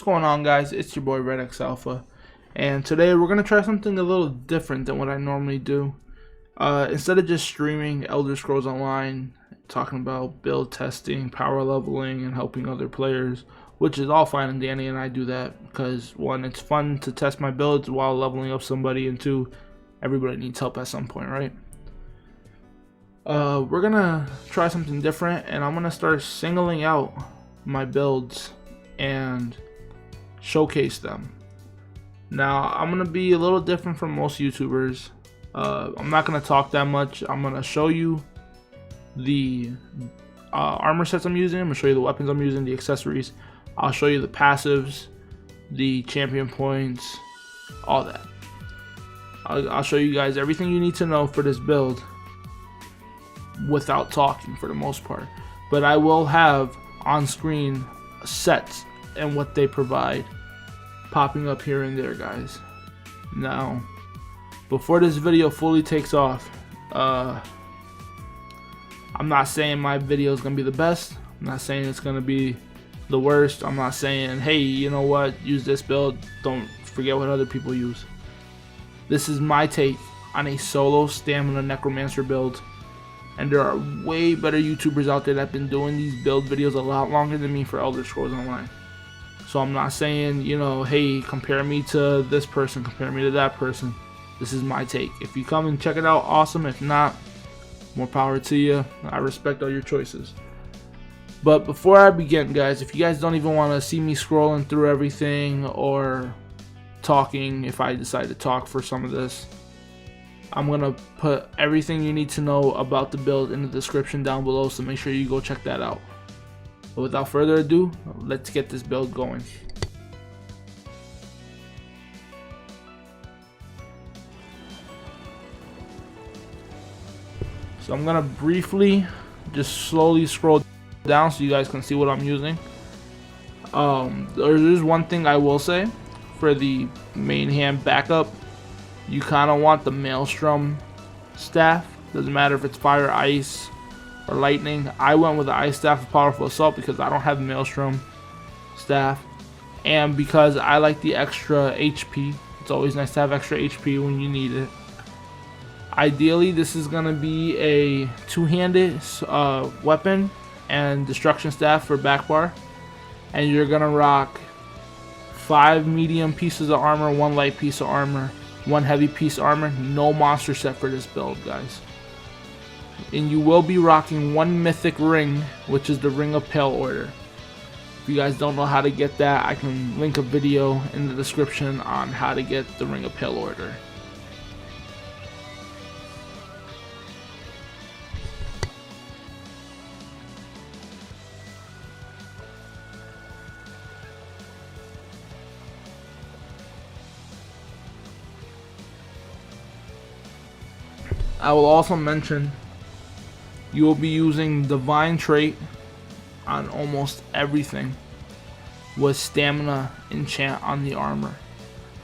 going on, guys? It's your boy Red X Alpha, and today we're gonna try something a little different than what I normally do. Instead of just streaming Elder Scrolls Online, talking about build testing, power leveling, and helping other players, which is all fine and dandy, and I do that because one, it's fun to test my builds while leveling up somebody, and two, everybody needs help at some point, right? We're gonna try something different, and I'm gonna start singling out my builds and showcase them. Now, I'm gonna be a little different from most YouTubers. I'm not gonna talk that much. I'm gonna show you the armor sets I'm using. I'm gonna show you the weapons I'm using, the accessories. I'll show you the passives, the champion points, all that. I'll show you guys everything you need to know for this build without talking for the most part. But I will have on screen sets and what they provide popping up here and there, guys. Now, before this video fully takes off, I'm not saying my video is gonna be the best. I'm not saying it's gonna be the worst. I'm not saying, hey, you know what, use this build, don't forget what other people use. This is my take on a solo stamina necromancer build, and there are way better YouTubers out there that have been doing these build videos a lot longer than me for Elder Scrolls Online. So I'm not saying, you know, hey, compare me to this person, compare me to that person. This is my take. If you come and check it out, awesome. If not, more power to you. I respect all your choices. But before I begin, guys, if you guys don't even want to see me scrolling through everything or talking, if I decide to talk for some of this, I'm gonna put everything you need to know about the build in the description down below, so make sure you go check that out. But without further ado, let's get this build going. So I'm gonna briefly just slowly scroll down so you guys can see what I'm using. There's one thing I will say for the main hand backup. You kind of want the Maelstrom staff. Doesn't matter if it's fire, ice, or lightning. I went with the ice staff of powerful assault because I don't have Maelstrom staff, and because I like the extra HP. It's always nice to have extra HP when you need it. Ideally, this is gonna be a two-handed weapon and destruction staff for back bar, and you're gonna rock 5 medium pieces of armor, 1 light piece of armor, 1 heavy piece of armor. No monster set for this build, guys. And you will be rocking 1 mythic ring, which is the Ring of Pale Order. If you guys don't know how to get that, I can link a video in the description on how to get the Ring of Pale Order. I will also mention you will be using Divine trait on almost everything with Stamina enchant on the armor.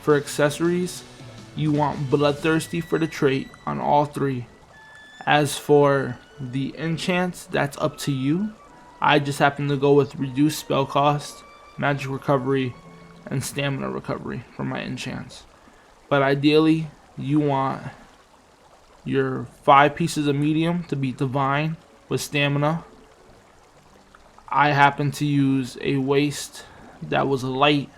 For accessories, you want Bloodthirsty for the trait on all 3. As for the enchants, that's up to you. I just happen to go with reduced spell cost, magic recovery, and stamina recovery for my enchants. But ideally, you want your 5 pieces of medium to be divine with stamina. I happen to use a waist that was light,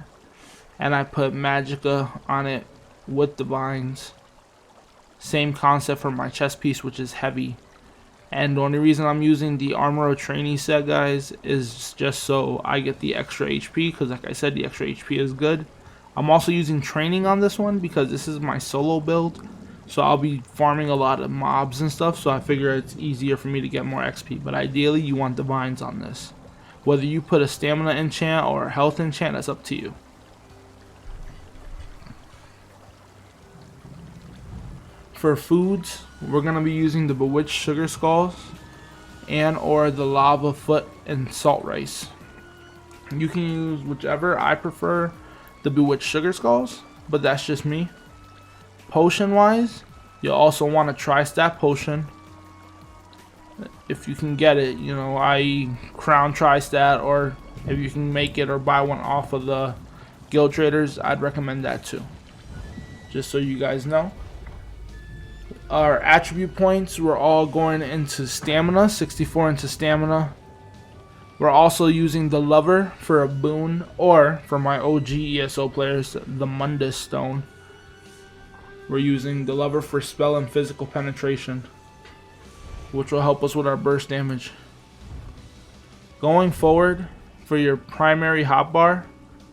and I put magicka on it with divines. Same concept for my chest piece, which is heavy. And the only reason I'm using the Armor of Trainee set, guys, is just so I get the extra HP, because like I said, the extra HP is good. I'm also using training on this one because this is my solo build. So I'll be farming a lot of mobs and stuff, so I figure it's easier for me to get more XP. But ideally, you want divines on this. Whether you put a stamina enchant or a health enchant, that's up to you. For foods, we're going to be using the Bewitched Sugar Skulls and or the Lava Foot and Salt Rice. You can use whichever. I prefer the Bewitched Sugar Skulls, but that's just me. Potion wise, you'll also want a tri-stat potion if you can get it, you know, i.e. crown tri-stat, or if you can make it or buy one off of the guild traders, I'd recommend that too. Just so you guys know. Our attribute points, we're all going into stamina, 64 into stamina. We're also using the Lover for a boon, or for my OG ESO players, the Mundus Stone. We're using the Lover for spell and physical penetration, which will help us with our burst damage. Going forward, for your primary hotbar,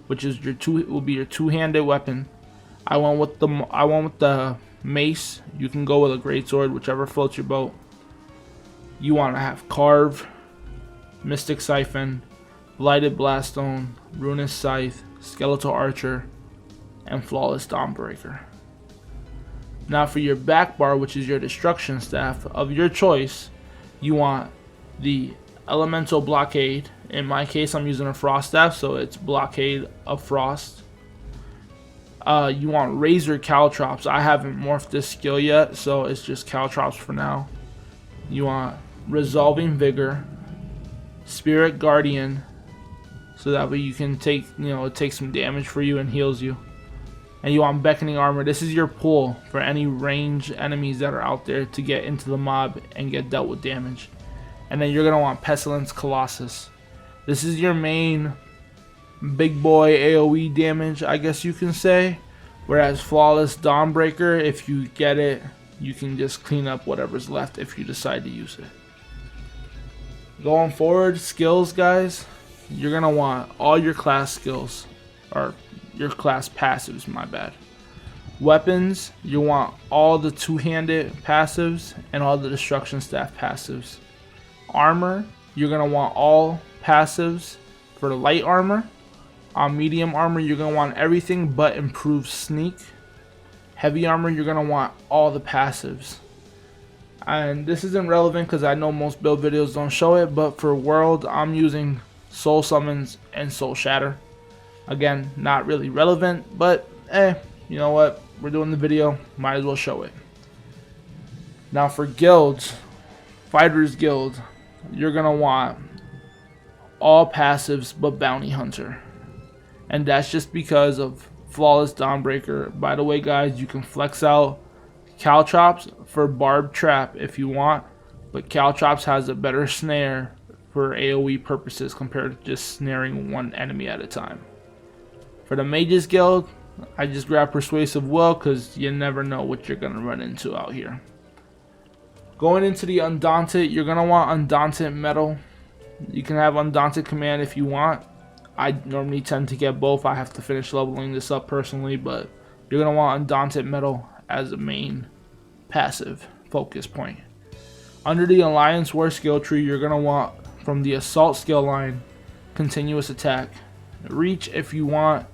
which is will be your two-handed weapon, I went with the mace. You can go with a greatsword, whichever floats your boat. You want to have Carve, Mystic Siphon, Blighted Blaststone, Ruinous Scythe, Skeletal Archer, and Flawless Dawnbreaker. Now for your back bar, which is your destruction staff of your choice, you want the Elemental Blockade. In my case, I'm using a Frost staff, so it's Blockade of Frost. You want Razer Caltrops. I haven't morphed this skill yet, so it's just Caltrops for now. You want Resolving Vigor, Spirit Guardian, so that way you can take, it takes some damage for you and heals you. And you want Beckoning Armor. This is your pull for any ranged enemies that are out there to get into the mob and get dealt with damage. And then you're going to want Pestilence Colossus. This is your main big boy AoE damage, I guess you can say. Whereas Flawless Dawnbreaker, if you get it, you can just clean up whatever's left if you decide to use it. Going forward, skills, guys, you're going to want all your class skills, or your class passives, my bad. Weapons, you want all the two-handed passives and all the destruction staff passives. Armor, you're going to want all passives for the light armor. On medium armor, you're going to want everything but improved sneak. Heavy armor, you're going to want all the passives. And this isn't relevant because I know most build videos don't show it, but for world, I'm using Soul Summons and Soul Shatter. Again, not really relevant, but you know what? We're doing the video, might as well show it. Now for guilds, Fighters Guild, you're going to want all passives but Bounty Hunter. And that's just because of Flawless Dawnbreaker. By the way, guys, you can flex out Caltrops for Barb Trap if you want, but Caltrops has a better snare for AoE purposes compared to just snaring one enemy at a time. For the Mages Guild, I just grabbed Persuasive Will because you never know what you're going to run into out here. Going into the Undaunted, you're going to want Undaunted Metal. You can have Undaunted Command if you want. I normally tend to get both. I have to finish leveling this up personally, but you're going to want Undaunted Metal as a main passive focus point. Under the Alliance War skill tree, you're going to want from the Assault skill line, Continuous Attack. Reach if you want.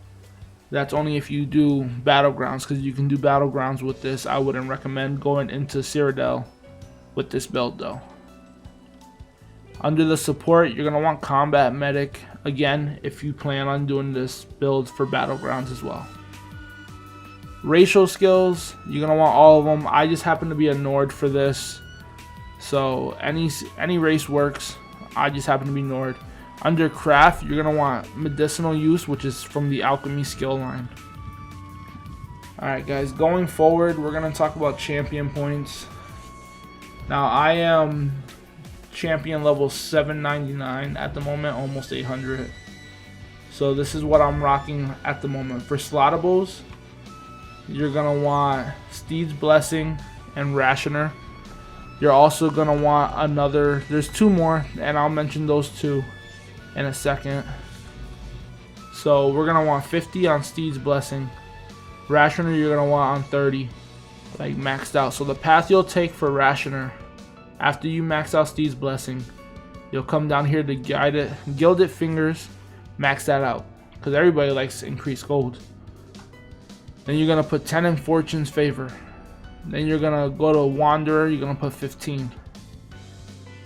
That's only if you do Battlegrounds, because you can do Battlegrounds with this. I wouldn't recommend going into Cyrodiil with this build though. Under the Support, you're going to want Combat Medic, again, if you plan on doing this build for Battlegrounds as well. Racial skills, you're going to want all of them. I just happen to be a Nord for this, so any race works. I just happen to be Nord. Under Craft, you're going to want Medicinal Use, which is from the Alchemy skill line. Alright guys, going forward, we're going to talk about champion points. Now, I am champion level 799 at the moment, almost 800. So this is what I'm rocking at the moment. For slottables, you're going to want Steed's Blessing and Rationer. You're also going to want another, there's two more, and I'll mention those two in a second. So we're going to want 50 on Steed's Blessing. Rationer you're going to want on 30, like maxed out. So the path you'll take for Rationer, after you max out Steed's Blessing, you'll come down here to Gilded Fingers, max that out, because everybody likes increased gold. Then you're going to put 10 in Fortune's Favor. Then you're going to go to Wanderer, you're going to put 15.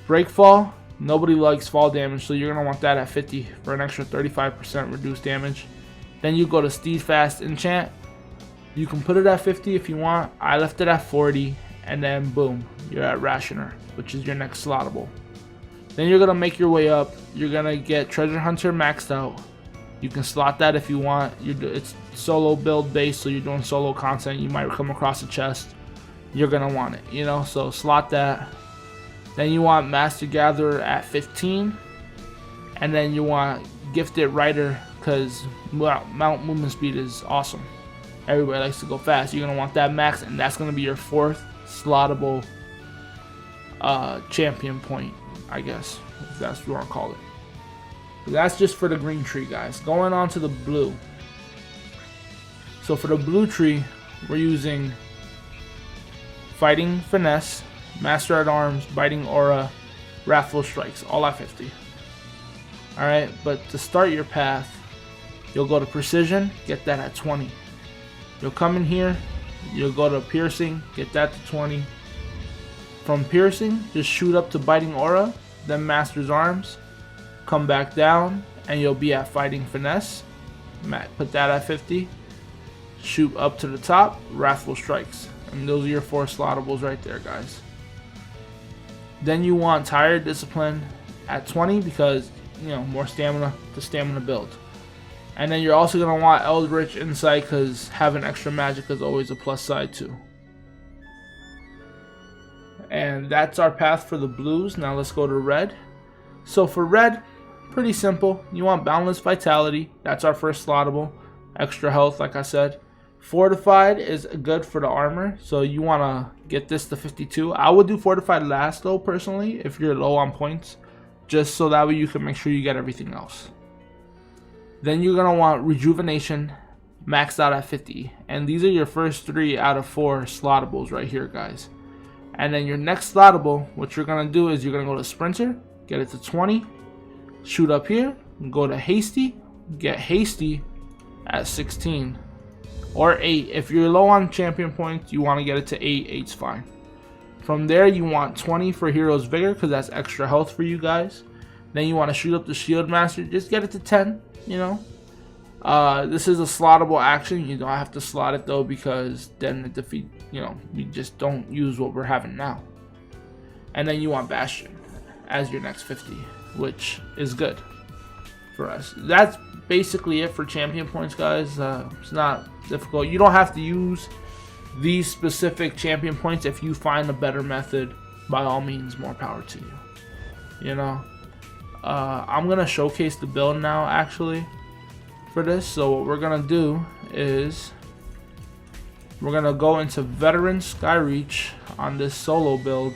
Breakfall, nobody likes fall damage, so you're going to want that at 50 for an extra 35% reduced damage. Then you go to Steadfast Enchant. You can put it at 50 if you want. I left it at 40, and then boom, you're at Rationer, which is your next slottable. Then you're going to make your way up. You're going to get Treasure Hunter maxed out. You can slot that if you want. It's solo build based, so you're doing solo content. You might come across a chest. You're gonna want it, you know. So slot that. Then you want Master Gatherer at 15, and then you want Gifted Rider because mount movement speed is awesome. Everybody likes to go fast. You're gonna want that max, and that's gonna be your 4th slottable champion point, I guess, if that's what you want to call it. But that's just for the green tree, guys. Going on to the blue. So for the blue tree, we're using Fighting Finesse, Master at Arms, Biting Aura, Wrathful Strikes, all at 50. Alright, but to start your path, you'll go to Precision, get that at 20. You'll come in here, you'll go to Piercing, get that to 20. From Piercing, just shoot up to Biting Aura, then Master's Arms, come back down, and you'll be at Fighting Finesse. Put that at 50. Shoot up to the top, Wrathful Strikes. And those are your 4 slottables right there, guys. Then you want Tired Discipline at 20 because, you know, more stamina to stamina build. And then you're also going to want Eldritch Insight because having extra magic is always a plus side too. And that's our path for the blues. Now let's go to red. So for red, pretty simple. You want Boundless Vitality. That's our first slottable. Extra health, like I said. Fortified is good for the armor. So you want to get this to 52. I would do Fortified last though, personally, if you're low on points. Just so that way you can make sure you get everything else. Then you're going to want Rejuvenation maxed out at 50. And these are your first 3 out of 4 slottables right here, guys. And then your next slottable, what you're going to do is you're going to go to Sprinter, get it to 20, shoot up here, go to Hasty, get Hasty at 16 or 8. If you're low on champion points, you want to get it to 8. 8's fine. From there, you want 20 for Hero's Vigor because that's extra health for you guys. Then you want to shoot up the Shield Master, just get it to 10, you know. This is a slottable action. You don't have to slot it though because then it defeat, you know, we just don't use what we're having now. And then you want Bastion as your next 50, which is good for us. That's basically it for champion points, guys. It's not difficult. You don't have to use these specific champion points. If you find a better method, by all means, more power to you. You know, I'm gonna showcase the build now actually for this. So what we're gonna do is we're gonna go into Veteran Skyreach on this solo build.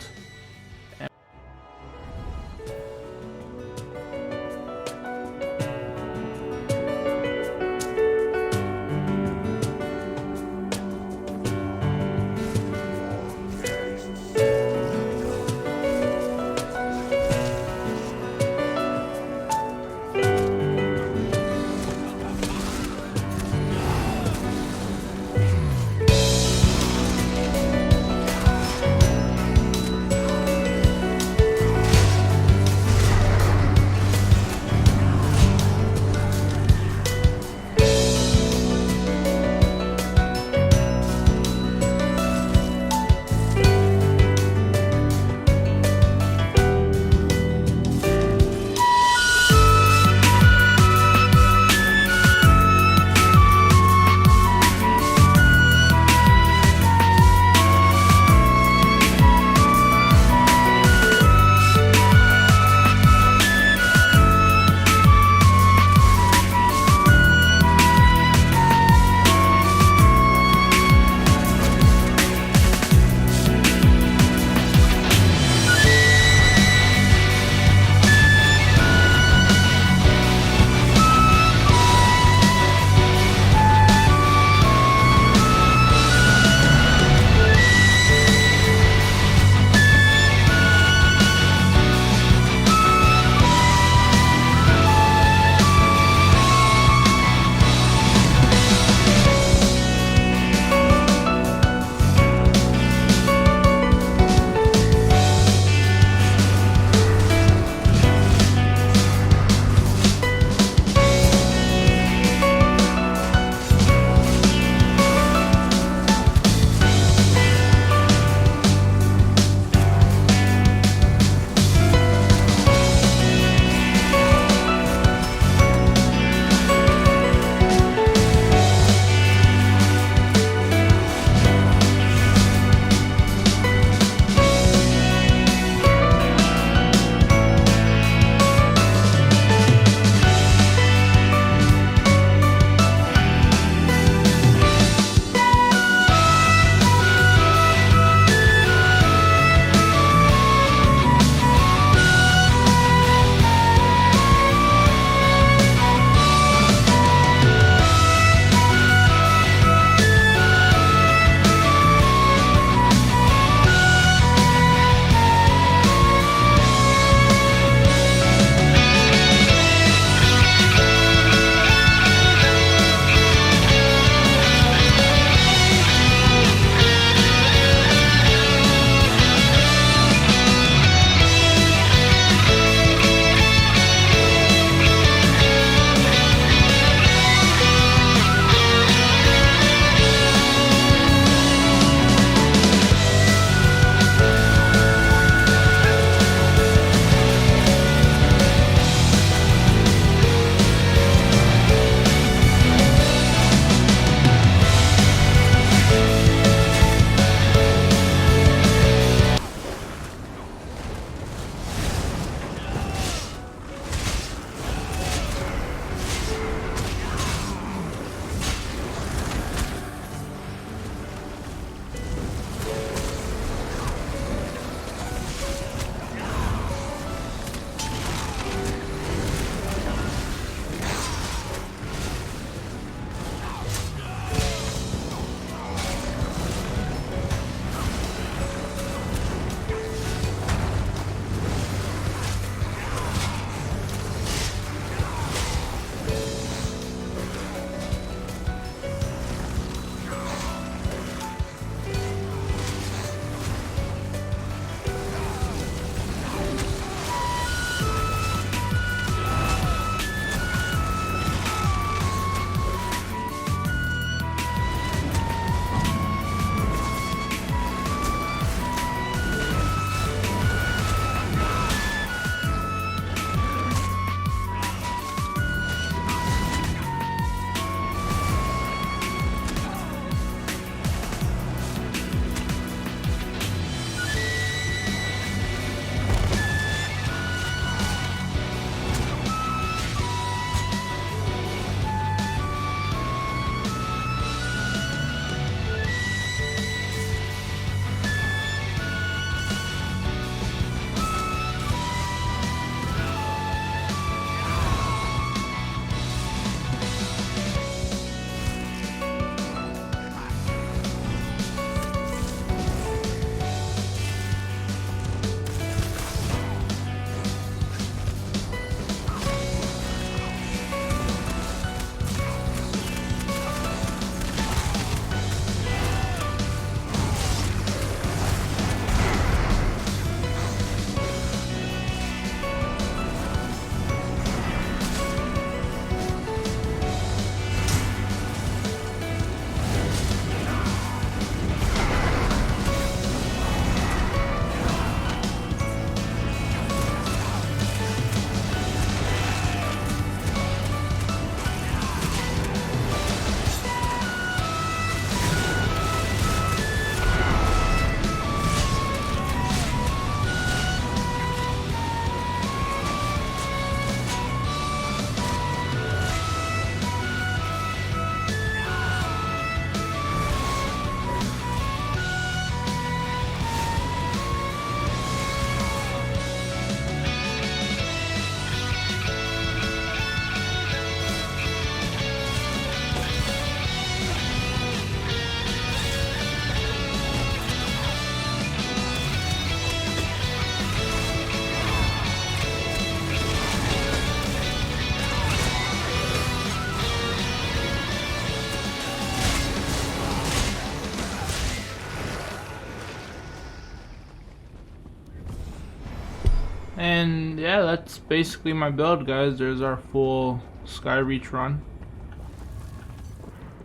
And yeah, that's basically my build, guys. There's our full Sky Reach run.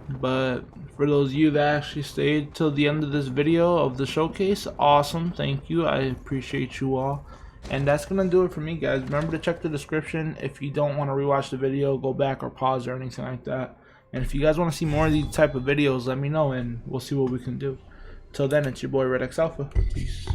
But for those of you that actually stayed till the end of this video of the showcase, awesome, thank you, I appreciate you all. And that's gonna do it for me, guys. Remember to check the description if you don't want to rewatch the video, go back or pause or anything like that. And if you guys want to see more of these type of videos, let me know and we'll see what we can do. Till then, it's your boy Red X Alpha. Peace.